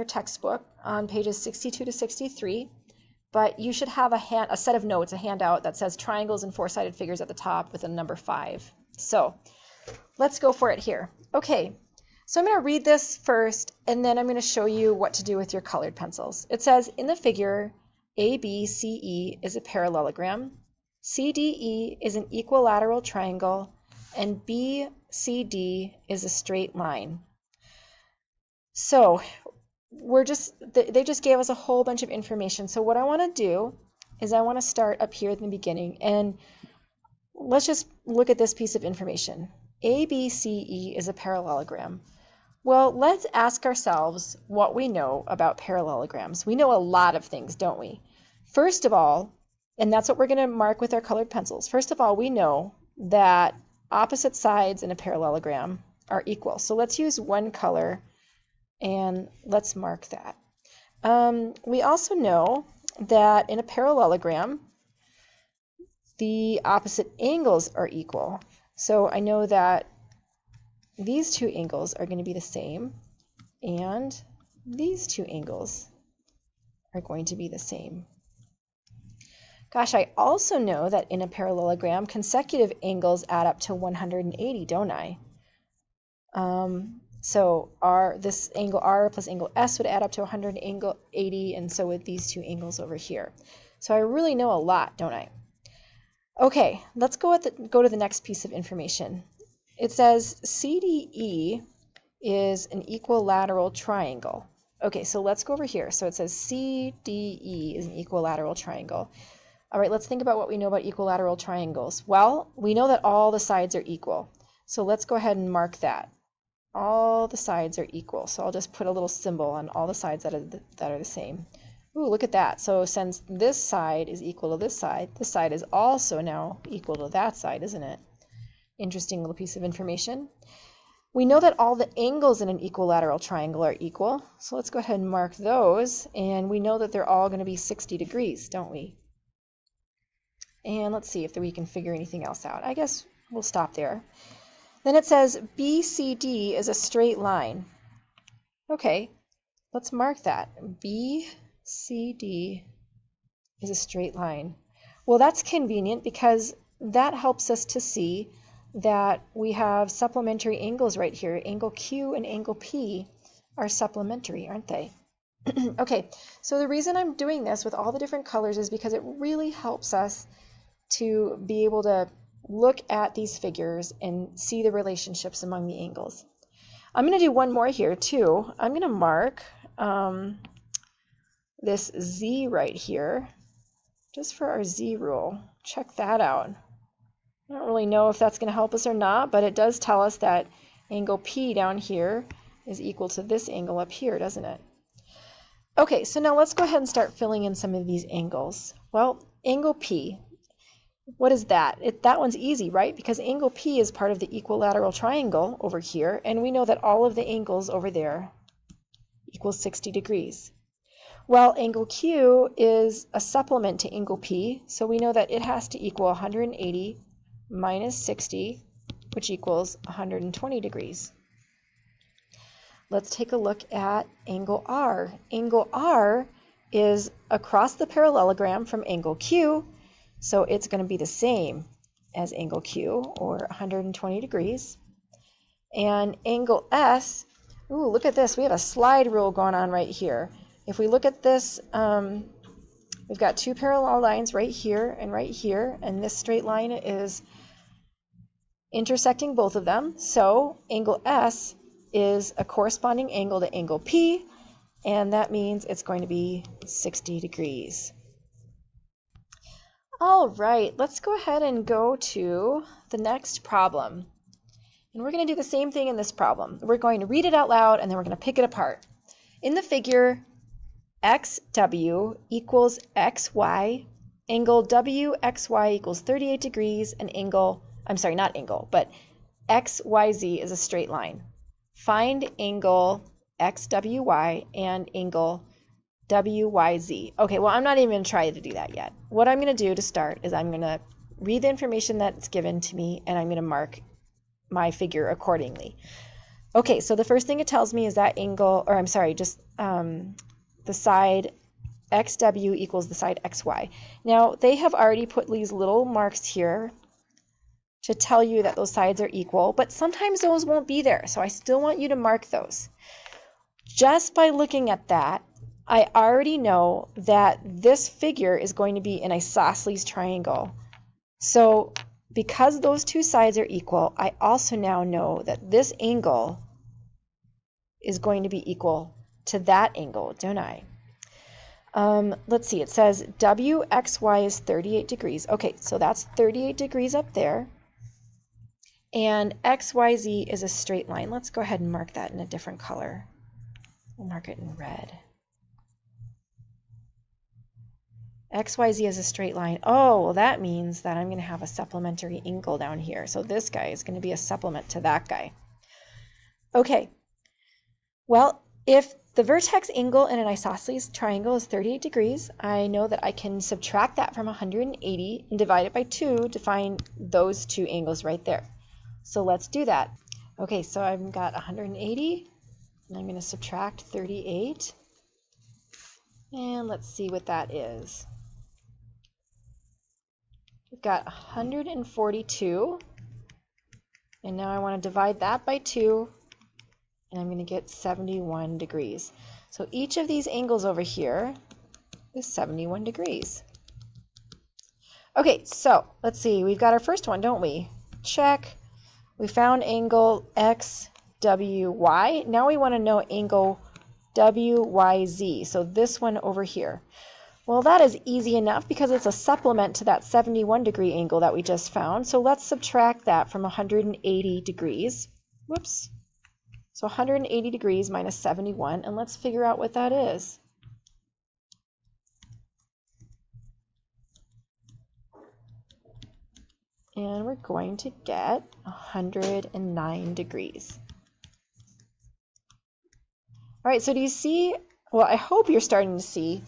your textbook on pages 62 to 63, but you should have a set of notes, a handout that says triangles and four-sided figures at the top with a number 5. So let's go for it here. Okay, so I'm going to read this first, and then I'm going to show you what to do with your colored pencils. It says, in the figure, ABCE is a parallelogram, CDE is an equilateral triangle, and BCD is a straight line. So they just gave us a whole bunch of information. So what I want to do is I want to start up here in the beginning, and let's just look at this piece of information. ABCE is a parallelogram. Well, let's ask ourselves what we know about parallelograms. We know a lot of things, don't we? First of all, and that's what we're going to mark with our colored pencils. First of all, we know that opposite sides in a parallelogram are equal. So let's use one color and let's mark that. We also know that in a parallelogram, the opposite angles are equal. So I know that these two angles are going to be the same, and these two angles are going to be the same. Gosh, I also know that in a parallelogram, consecutive angles add up to 180, don't I? So this angle R plus angle S would add up to 180, and so would these two angles over here. So I really know a lot, don't I? Okay, let's go to the next piece of information. It says CDE is an equilateral triangle. Okay, so let's go over here. So it says CDE is an equilateral triangle. All right, let's think about what we know about equilateral triangles. Well, we know that all the sides are equal. So let's go ahead and mark that. All the sides are equal. So I'll just put a little symbol on all the sides that are the same. Ooh, look at that. So since this side is equal to this side is also now equal to that side, isn't it? Interesting little piece of information. We know that all the angles in an equilateral triangle are equal. So let's go ahead and mark those. And we know that they're all going to be 60 degrees, don't we? And let's see if we can figure anything else out. I guess we'll stop there. Then it says BCD is a straight line. Okay, let's mark that. BCD is a straight line. Well, that's convenient because that helps us to see that we have supplementary angles right here. Angle Q and angle P are supplementary, aren't they? Okay, so the reason I'm doing this with all the different colors is because it really helps us to be able to look at these figures and see the relationships among the angles. I'm going to do one more here too. I'm going to mark this Z right here, just for our Z rule. Check that out. I don't really know if that's going to help us or not, but it does tell us that angle P down here is equal to this angle up here, doesn't it? Okay, so now let's go ahead and start filling in some of these angles. Well, angle P, what is that? That one's easy, right? Because angle P is part of the equilateral triangle over here, and we know that all of the angles over there equals 60 degrees. Well, angle Q is a supplement to angle P, so we know that it has to equal 180 minus 60, which equals 120 degrees. Let's take a look at angle R. Angle R is across the parallelogram from angle Q, so it's going to be the same as angle Q, or 120 degrees. And angle S, ooh, look at this. We have a slide rule going on right here. If we look at this, we've got two parallel lines right here, and this straight line is intersecting both of them. So angle S is a corresponding angle to angle P, and that means it's going to be 60 degrees. All right, let's go ahead and go to the next problem. And we're going to do the same thing in this problem. We're going to read it out loud, and then we're going to pick it apart. In the figure, XW equals XY, angle WXY equals 38 degrees, and angle, I'm sorry, not angle, but XYZ is a straight line. Find angle XWY and angle WYZ. Okay, well, I'm not even going to try to do that yet. What I'm going to do to start is I'm going to read the information that's given to me, and I'm going to mark my figure accordingly. Okay, so the first thing it tells me is that angle, or I'm sorry, just the side XW equals the side XY. Now, they have already put these little marks here to tell you that those sides are equal, but sometimes those won't be there, so I still want you to mark those. Just by looking at that, I already know that this figure is going to be an isosceles triangle. So because those two sides are equal, I also now know that this angle is going to be equal to that angle, don't I? Let's see, it says WXY is 38 degrees. Okay, so that's 38 degrees up there. And XYZ is a straight line. Let's go ahead and mark that in a different color. We'll mark it in red. XYZ is a straight line. Oh, well, that means that I'm going to have a supplementary angle down here. So this guy is going to be a supplement to that guy. Okay. Well, if the vertex angle in an isosceles triangle is 38 degrees, I know that I can subtract that from 180 and divide it by 2 to find those two angles right there. So let's do that. Okay, so I've got 180, and I'm going to subtract 38. And let's see what that is. We've got 142, and now I want to divide that by 2, and I'm going to get 71 degrees. So each of these angles over here is 71 degrees. Okay, so let's see. We've got our first one, don't we? Check. We found angle XWY. Now we want to know angle WYZ. So this one over here. Well, that is easy enough because it's a supplement to that 71 degree angle that we just found. So let's subtract that from 180 degrees. Whoops. So 180 degrees minus 71, and let's figure out what that is. And we're going to get 109 degrees. All right, so do you see, well, I hope you're starting to see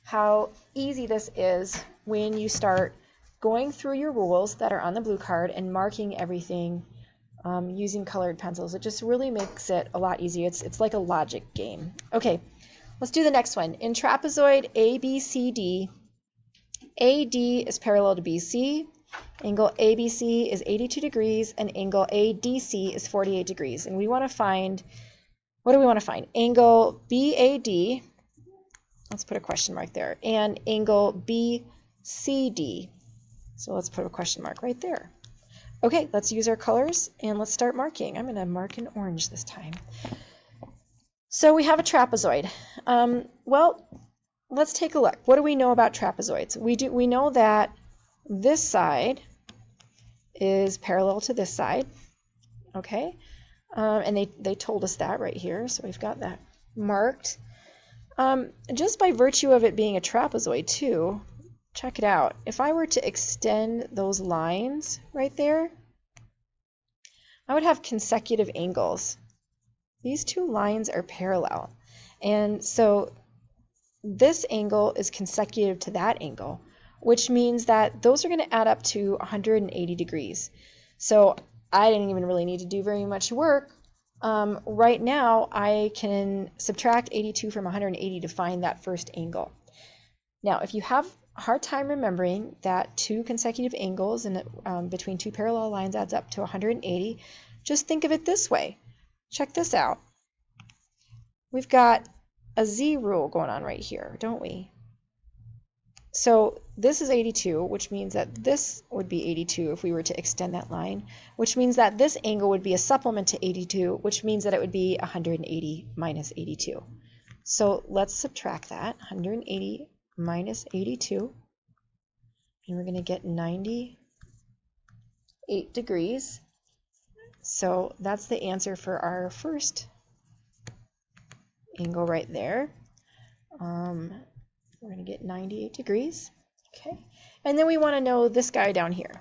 how easy this is when you start going through your rules that are on the blue card and marking everything using colored pencils. It just really makes it a lot easier. It's like a logic game. Okay, let's do the next one. In trapezoid ABCD, AD is parallel to BC, angle ABC is 82 degrees, and angle ADC is 48 degrees. And we want to find, what do we want to find? Angle BAD, let's put a question mark there, and angle BCD. So let's put a question mark right there. Okay, let's use our colors and let's start marking. I'm going to mark in orange this time. So we have a trapezoid. Well, let's take a look. What do we know about trapezoids? We know that this side is parallel to this side. Okay, and they told us that right here, so we've got that marked. Just by virtue of it being a trapezoid too, check it out. If I were to extend those lines right there, I would have consecutive angles. These two lines are parallel, and so this angle is consecutive to that angle, which means that those are going to add up to 180 degrees. So I didn't even really need to do very much work. Right now, I can subtract 82 from 180 to find that first angle. Now, if you have a hard time remembering that two consecutive angles and between two parallel lines adds up to 180, just think of it this way. Check this out. We've got a Z rule going on right here, don't we? So this is 82, which means that this would be 82 if we were to extend that line, which means that this angle would be a supplement to 82, which means that it would be 180 minus 82. So let's subtract that, 180 minus 82, and we're going to get 98 degrees. So that's the answer for our first angle right there. We're going to get 98 degrees. Okay, and then we want to know this guy down here,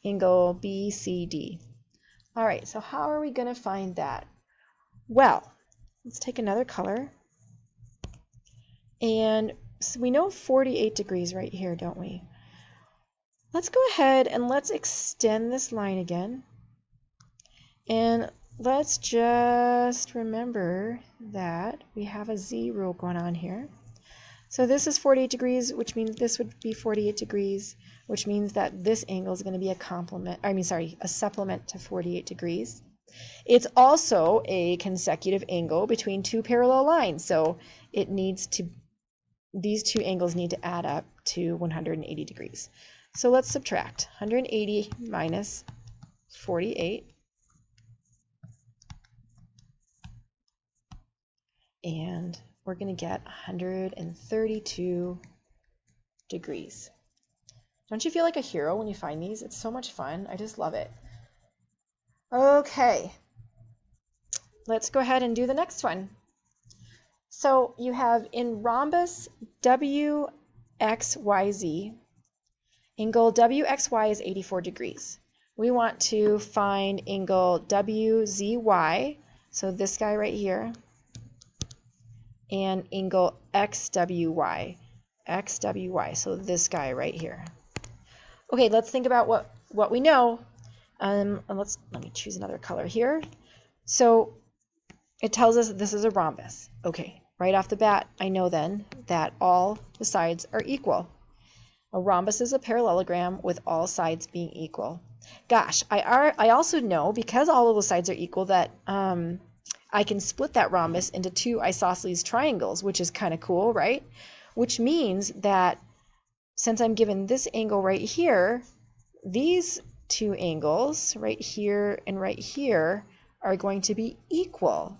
angle BCD. All right, so how are we going to find that? Well, let's take another color. And so we know 48 degrees right here, don't we? Let's go ahead and let's extend this line again. And let's just remember that we have a Z rule going on here. So this is 48 degrees, which means this would be 48 degrees, which means that this angle is going to be a supplement to 48 degrees. It's also a consecutive angle between two parallel lines, so these two angles need to add up to 180 degrees. So let's subtract 180 minus 48, and we're going to get 132 degrees. Don't you feel like a hero when you find these? It's so much fun. I just love it. Okay, let's go ahead and do the next one. So you have in rhombus WXYZ, angle WXY is 84 degrees. We want to find angle WZY, so this guy right here, and angle XWY, so this guy right here. Okay, let's think about what we know. Let me choose another color here. So it tells us that this is a rhombus. Okay, right off the bat, I know then that all the sides are equal. A rhombus is a parallelogram with all sides being equal. Gosh, I also know, because all of the sides are equal, that I can split that rhombus into two isosceles triangles, which is kind of cool, right? Which means that since I'm given this angle right here, these two angles right here and right here are going to be equal.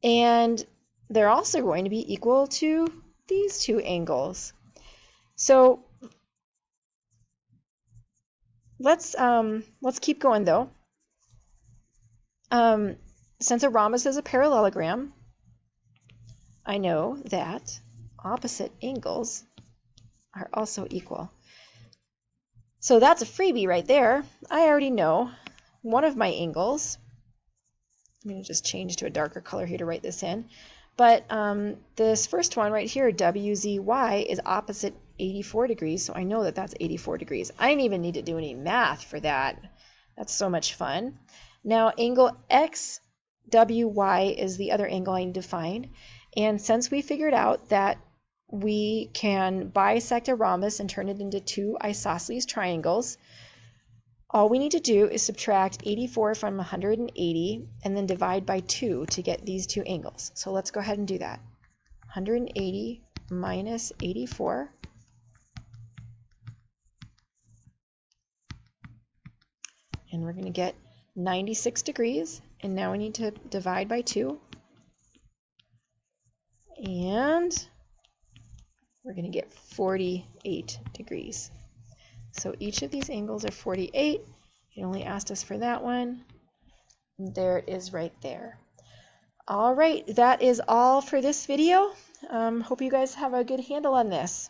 And they're also going to be equal to these two angles. So let's keep going though. Since a rhombus is a parallelogram, I know that opposite angles are also equal. So that's a freebie right there. I already know one of my angles. I'm going to just change to a darker color here to write this in. But this first one right here, WZY, is opposite 84 degrees, so I know that that's 84 degrees. I didn't even need to do any math for that. That's so much fun. Now, angle XWY is the other angle I need to find. And since we figured out that we can bisect a rhombus and turn it into two isosceles triangles, all we need to do is subtract 84 from 180 and then divide by 2 to get these two angles. So let's go ahead and do that. 180 minus 84. And we're going to get 96 degrees. And now we need to divide by 2. And we're going to get 48 degrees. So each of these angles are 48. It only asked us for that one. There it is right there. All right, that is all for this video. Hope you guys have a good handle on this.